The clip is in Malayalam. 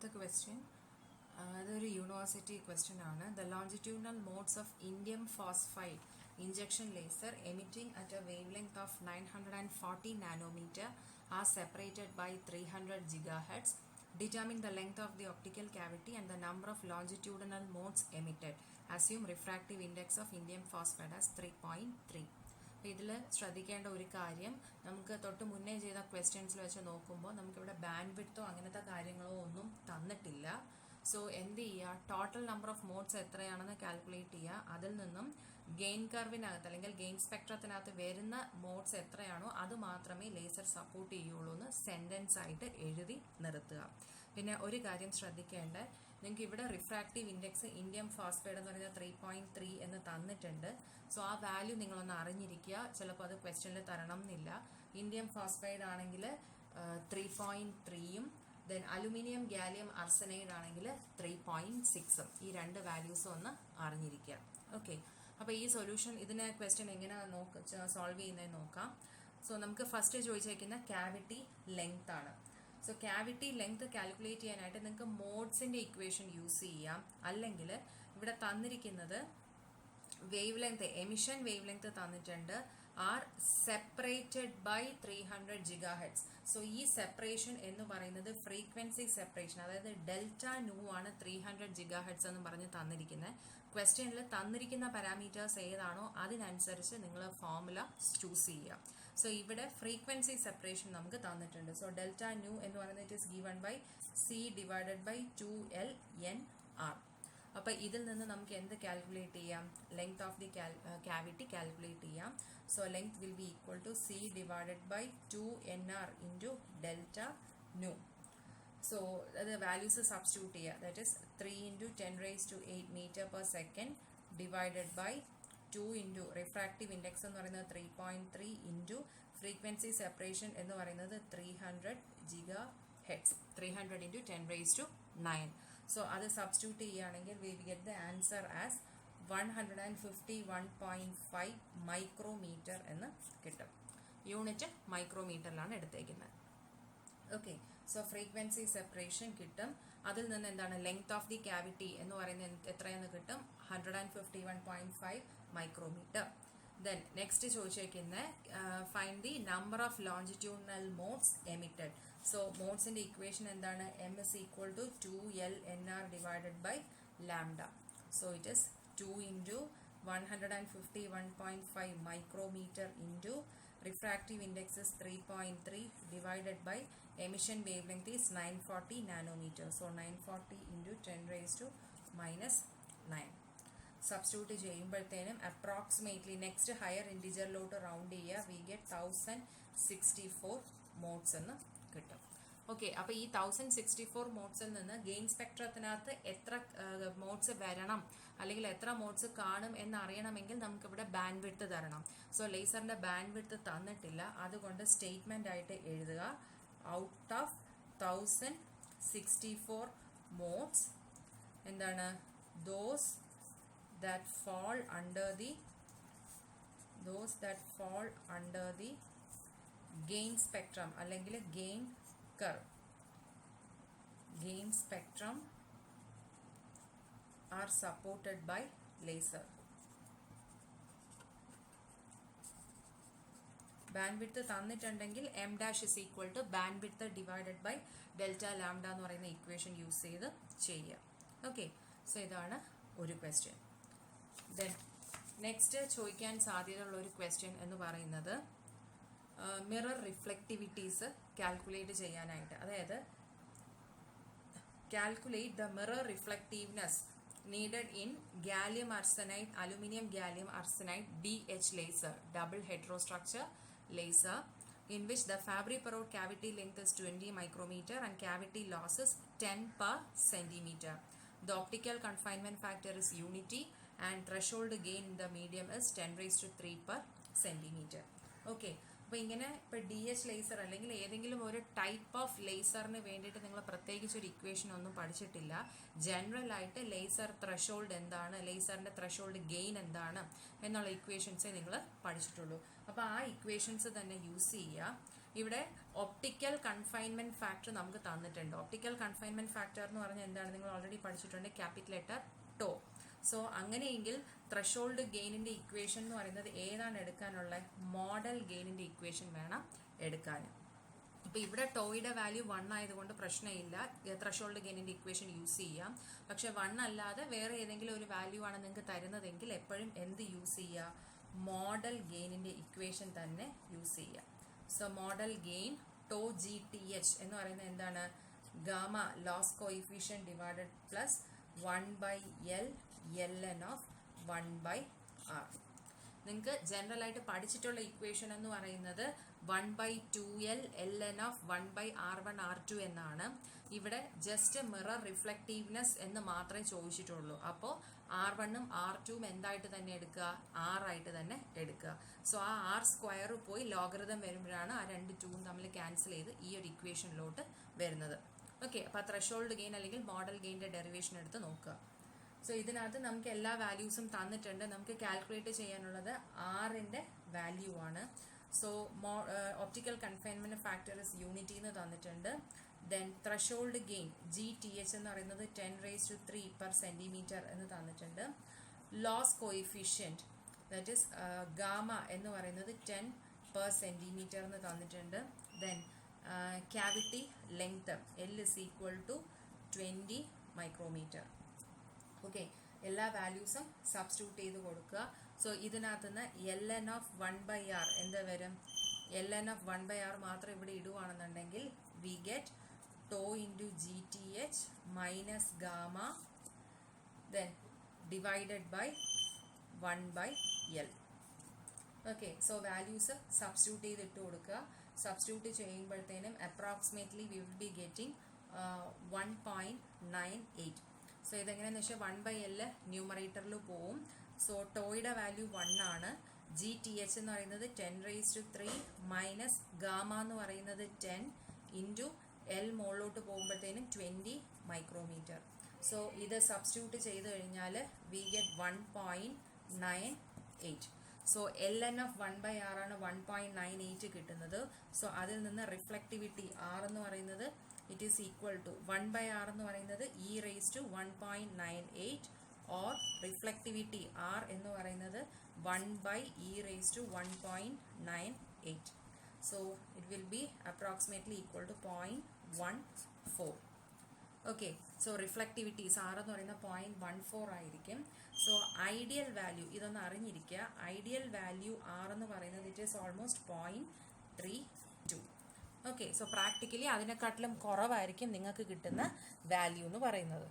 അടുത്ത ക്വസ്റ്റ്യൻ അതൊരു യൂണിവേഴ്സിറ്റി ക്വസ്റ്റ്യൻ ആണ്. The longitudinal modes of indium phosphide injection laser emitting at a wavelength of 940 nanometer are separated by 300 gigahertz. Determine the length of the optical cavity and the number of longitudinal modes emitted. Assume refractive index of indium phosphide as 3.3. ഇതിൽ ശ്രദ്ധിക്കേണ്ട ഒരു കാര്യം, നമുക്ക് തൊട്ട് മുന്നേ ചെയ്ത ക്വസ്റ്റ്യൻസിൽ വെച്ച് നോക്കുമ്പോൾ നമുക്കിവിടെ ബാൻഡ് വിഡ്ത്തോ അങ്ങനത്തെ കാര്യങ്ങളോ ഒന്നും തന്നിട്ടില്ല. സോ എന്ത് ചെയ്യുക, ടോട്ടൽ നമ്പർ ഓഫ് മോഡ്സ് എത്രയാണെന്ന് കാൽക്കുലേറ്റ് ചെയ്യുക. അതിൽ നിന്നും ഗെയിൻ കർവിനകത്ത് അല്ലെങ്കിൽ ഗെയിൻ സ്പെക്ട്രത്തിനകത്ത് വരുന്ന മോഡ്സ് എത്രയാണോ അത് മാത്രമേ ലേസർ സപ്പോർട്ട് ചെയ്യുള്ളൂ എന്ന് സെൻറ്റൻസ് ആയിട്ട് എഴുതി നിർത്തുക. പിന്നെ ഒരു കാര്യം ശ്രദ്ധിക്കേണ്ടത്, നിങ്ങൾക്ക് ഇവിടെ റിഫ്രാക്റ്റീവ് ഇൻഡെക്സ് ഇന്ത്യം ഫോസ്ഫൈഡ് എന്ന് പറയുന്നത് 3.3 എന്ന് തന്നിട്ടുണ്ട്. സോ ആ വാല്യൂ നിങ്ങളൊന്ന് അറിഞ്ഞിരിക്കുക. ചിലപ്പോൾ അത് ക്വസ്റ്റ്യനിൽ തരണം എന്നില്ല. ഇന്ത്യം ഫോസ്ഫൈഡ് ആണെങ്കിൽ 3.3യും ദെൻ അലുമിനിയം ഗാലിയം ആർസനൈഡ് ആണെങ്കിൽ 3.6ഉം ഈ രണ്ട് വാല്യൂസും ഒന്ന് അറിഞ്ഞിരിക്കുക. ഓക്കെ, അപ്പോൾ ഈ സൊല്യൂഷൻ ഇതിനെ ക്വസ്റ്റ്യൻ എങ്ങനെ സോൾവ് ചെയ്യുന്നതെന്ന് നോക്കാം. സോ നമുക്ക് ഫസ്റ്റ് ചോദിച്ചേക്കുന്ന ക്യാവിറ്റി ലെങ്ത് ആണ്. സോ ക്യാവിറ്റി ലെങ്ത് കാൽക്കുലേറ്റ് ചെയ്യാനായിട്ട് നിങ്ങൾക്ക് മോഡ്സിന്റെ ഇക്വേഷൻ യൂസ് ചെയ്യാം. അല്ലെങ്കിൽ ഇവിടെ തന്നിരിക്കുന്നത് wavelength, emission wavelength തന്നിട്ടുണ്ട്, are separated by 300 GHz. So ഈ സെപ്പറേഷൻ എന്ന് പറയുന്നത് ഫ്രീക്വൻസി സെപ്പറേഷൻ, അതായത് ഡെൽറ്റ ന്യൂ ആണ് 300 GHz എന്ന് പറഞ്ഞ് തന്നിരിക്കുന്നത്. ക്വസ്റ്റ്യനിൽ തന്നിരിക്കുന്ന പാരാമീറ്റേഴ്സ് ഏതാണോ അതിനനുസരിച്ച് നിങ്ങൾ ഫോർമുല ചൂസ് ചെയ്യുക. സോ ഇവിടെ ഫ്രീക്വൻസി സെപ്പറേഷൻ നമുക്ക് തന്നിട്ടുണ്ട്. സോ ഡെൽറ്റ ന്യൂ എന്ന് പറയുന്നത് it is given by C divided by 2LNR. അപ്പോൾ ഇതിൽ നിന്ന് നമുക്ക് എന്ത് കാൽക്കുലേറ്റ് ചെയ്യാം, length of the cavity calculate ചെയ്യാം. So length will be equal to C divided by 2NR into delta nu. So അത് വാല്യൂസ് സബ്സ്റ്റിറ്റ്യൂട്ട് ചെയ്യുക. That is 3 × 10⁸ metre per second divided by 2 into refractive index എന്ന് പറയുന്നത് 3.3 ഇൻറ്റു ഫ്രീക്വൻസി സെപ്പറേഷൻ എന്ന് പറയുന്നത് 300 GHz, 300 × 10⁹. സോ അത് സബ്സ്റ്റിറ്റ്യൂട്ട് ചെയ്യുകയാണെങ്കിൽ we get the answer as 151.5 micrometer എന്ന് കിട്ടും. യൂണിറ്റ് മൈക്രോമീറ്ററിലാണ് എടുത്തേക്കുന്നത്. ഓക്കെ, സോ ഫ്രീക്വൻസി സെപ്പറേഷൻ കിട്ടും. അതിൽ നിന്ന് എന്താണ് ലെങ്ത് ഓഫ് ദി ക്യാവിറ്റി എന്ന് പറയുന്നത് എത്രയെന്ന് കിട്ടും, 151.5 മൈക്രോമീറ്റർ. ദെൻ നെക്സ്റ്റ് ചോദിച്ചേക്കുന്ന find the number of longitudinal modes emitted. So മോഡ്സിന്റെ ഇക്വേഷൻ എന്താണ്, M is equal to 2LNR divided by lambda. So it is 2 × 151.5 micrometer into refractive index is 3.3 divided by emission wavelength is 940 nanometer. So 940 × 10⁻⁹. Substitute ചെയ്യുമ്പോഴത്തേനും അപ്രോക്സിമേറ്റ്ലി നെക്സ്റ്റ് ഹയർ ഇൻറ്റിജറിലോട്ട് റൗണ്ട് ചെയ്യുക, വി ഗെറ്റ് 1064 മോഡ്സ് എന്ന് കിട്ടും. ഓക്കെ, അപ്പോൾ ഈ 1064 മോഡ്സിൽ നിന്ന് ഗെയിൻ സ്പെക്ട്രത്തിനകത്ത് എത്ര മോഡ്സ് വരണം അല്ലെങ്കിൽ എത്ര മോഡ്സ് കാണും എന്നറിയണമെങ്കിൽ നമുക്കിവിടെ ബാൻഡ് വിഡ്ത്ത് തരണം. സോ ലേസറിന്റെ ബാൻഡ് വിഡ്ത്ത് തന്നിട്ടില്ല, അതുകൊണ്ട് സ്റ്റേറ്റ്മെന്റ് ആയിട്ട് എഴുതുക, ഔട്ട് ഓഫ് 1064 മോഡ്സ് എന്താണ്, those that fall under the gain spectrum അല്ലെങ്കിൽ gain curve, gain spectrum are supported by laser. Bandwidth തന്നിട്ടുണ്ടെങ്കിൽ M' is equal to bandwidth divided by delta lambda എന്ന് പറയുന്ന ഇക്വേഷൻ യൂസ് ചെയ്ത് ചെയ്യുക. ഓക്കെ, സോ ഇതാണ് ഒരു ക്വസ്റ്റ്യൻ. ദെൻ നെക്സ്റ്റ് ചോദിക്കാൻ സാധ്യതയുള്ള ഒരു ക്വസ്റ്റ്യൻ എന്ന് പറയുന്നത് മിറർ റിഫ്ലക്റ്റിവിറ്റീസ് കാൽക്കുലേറ്റ് ചെയ്യാനായിട്ട്, അതായത് calculate the mirror reflectiveness needed in gallium arsenide, aluminium gallium arsenide DH laser, double heterostructure laser, in which the Fabry-Perot cavity length is 20 micrometer and cavity loss is 10 per centimeter. The optical confinement factor is unity and threshold gain in the medium is 10⁻³ per centimeter. Okay, അപ്പോൾ ഇങ്ങനെ ഇപ്പോൾ DH ലേസർ അല്ലെങ്കിൽ ഏതെങ്കിലും ഒരു ടൈപ്പ് ഓഫ് ലേസറിന് വേണ്ടിയിട്ട് നിങ്ങൾ പ്രത്യേകിച്ച് ഒരു ഇക്വേഷൻ ഒന്നും പഠിച്ചിട്ടില്ല. ജനറൽ ആയിട്ട് ലേസർ ത്രഷോൾഡ് എന്താണ്, ലേസറിന്റെ ത്രഷോൾഡ് ഗെയിൻ എന്താണ് എന്നുള്ള ഇക്വേഷൻസേ നിങ്ങൾ പഠിച്ചിട്ടുള്ളൂ. അപ്പോൾ ആ ഇക്വേഷൻസ് തന്നെ യൂസ് ചെയ്യുക. ഇവിടെ ഒപ്റ്റിക്കൽ കൺഫൈൻമെന്റ് ഫാക്ടർ നമുക്ക് തന്നിട്ടുണ്ട്. ഒപ്റ്റിക്കൽ കൺഫൈൻമെന്റ് ഫാക്ടർ എന്ന് പറഞ്ഞാൽ എന്താണ്, നിങ്ങൾ ഓൾറെഡി പഠിച്ചിട്ടുണ്ട്, ക്യാപിറ്റൽ ലെറ്റർ ടോ. സോ അങ്ങനെയെങ്കിൽ ത്രഷോൾഡ് ഗെയിനിന്റെ ഇക്വേഷൻ എന്ന് പറയുന്നത് ഏതാണ് എടുക്കാനുള്ള, മോഡൽ ഗെയിനിന്റെ ഇക്വേഷൻ വേണം എടുക്കാൻ. ഇപ്പൊ ഇവിടെ ടോയുടെ വാല്യൂ 1 ആയതുകൊണ്ട് പ്രശ്നമില്ല, ത്രഷോൾഡ് ഗെയിനിന്റെ ഇക്വേഷൻ യൂസ് ചെയ്യാം. പക്ഷെ 1 അല്ലാതെ വേറെ ഏതെങ്കിലും ഒരു വാല്യൂ ആണ് നിങ്ങൾക്ക് തരുന്നതെങ്കിൽ എപ്പോഴും എന്ത് യൂസ് ചെയ്യുക, മോഡൽ ഗെയിനിന്റെ ഇക്വേഷൻ തന്നെ യൂസ് ചെയ്യുക. So modal gain to GTH എന്ന് പറയുന്നത് എന്താണ്, gamma loss coefficient divided plus 1/L ln of 1/R. നിങ്ങൾക്ക് ജനറൽ ആയിട്ട് പഠിച്ചിട്ടുള്ള ഇക്വേഷൻ എന്ന് പറയുന്നത് 1/2L ln of 1/R1 R2 എന്നാണ്. ഇവിടെ ജസ്റ്റ് മിറർ റിഫ്ലക്റ്റീവ്നെസ് എന്ന് മാത്രമേ ചോദിച്ചിട്ടുള്ളൂ. അപ്പോൾ R1ഉം R2ഉം എന്തായിട്ട് തന്നെ എടുക്കുക, R ആയിട്ട് തന്നെ എടുക്കുക. സോ ആ R² പോയി ലോഗറിതം വരുമ്പോഴാണ് ആ 2 തമ്മിൽ ക്യാൻസൽ ചെയ്ത് ഈ ഒരു ഇക്വേഷനിലോട്ട് വരുന്നത്. ഓക്കെ, അപ്പോൾ ത്രഷോൾഡ് ഗെയിൻ അല്ലെങ്കിൽ മോഡൽ ഗെയിൻ്റെ ഡെറിവേഷൻ എടുത്ത് നോക്കുക. സോ ഇതിനകത്ത് നമുക്ക് എല്ലാ വാല്യൂസും തന്നിട്ടുണ്ട്. നമുക്ക് കാൽക്കുലേറ്റ് ചെയ്യാനുള്ളത് ആറിൻ്റെ വാല്യൂ ആണ്. So optical confinement factor is unity എന്ന് തന്നിട്ടുണ്ട്. ദെൻ ത്രഷോൾഡ് ഗെയിൻ GTH എന്ന് പറയുന്നത് 10⁻³ per centimeter എന്ന് തന്നിട്ടുണ്ട്. Loss coefficient that is gamma എന്ന് പറയുന്നത് 10 per centimeter എന്ന് തന്നിട്ടുണ്ട്. Then cavity length L is equal to 20 micrometer. Okay, എല്ലാ വാല്യൂസും സബ്സ്റ്റിറ്റ്യൂട്ട് ചെയ്ത് കൊടുക്കുക. സോ ഇതിനകത്ത് നിന്ന് ln ഓഫ് 1/R എന്താ വരും, ln ഓഫ് 1/R മാത്രം ഇവിടെ ഇടുവാണെന്നുണ്ടെങ്കിൽ we get two into GTH minus gamma then divided by 1/L. Okay, so values substitute ചെയ്ത് ഇട്ട് കൊടുക്കുക. സബ്സ്റ്റിറ്റ്യൂട്ട് ചെയ്യുമ്പോഴത്തേനും approximately we will be getting 1.98. സോ ഇതെങ്ങനെയാണെന്ന് വെച്ചാൽ 1/L ന്യൂമറേറ്ററിൽ പോവും. സോ ടോയുടെ വാല്യൂ 1 ആണ്. GTH എന്ന് പറയുന്നത് 10⁻³ മൈനസ് ഗാമ എന്ന് പറയുന്നത് 10 ഇൻറ്റു L മുകളിലോട്ട് പോകുമ്പോഴത്തേനും 20 മൈക്രോമീറ്റർ. സോ ഇത് സബ്സ്റ്റിറ്റ്യൂട്ട് ചെയ്ത് കഴിഞ്ഞാൽ we get 1.98. So ln of 1/R ആണ് 1.98 കിട്ടുന്നത്. സോ അതിൽ നിന്ന് റിഫ്ലക്റ്റിവിറ്റി R എന്ന് പറയുന്നത് it is equal to 1/R എന്ന് പറയുന്നത് e⁻1.98 ഓർ റിഫ്ലക്റ്റിവിറ്റി R എന്ന് പറയുന്നത് 1/e⁻1.98. So it will be approximately equal to 0.14. Okay, so reflectivities R എന്ന് പറയുന്ന 0.14 ആയിരിക്കും. സോ ഐഡിയൽ വാല്യൂ ഇതൊന്ന് അറിഞ്ഞിരിക്കുക. ഐഡിയൽ വാല്യൂ R എന്ന് പറയുന്നത് it is almost 0.32. Okay, so practically അതിനെക്കാട്ടിലും കുറവായിരിക്കും നിങ്ങൾക്ക് കിട്ടുന്ന വാല്യൂ എന്ന് പറയുന്നത്.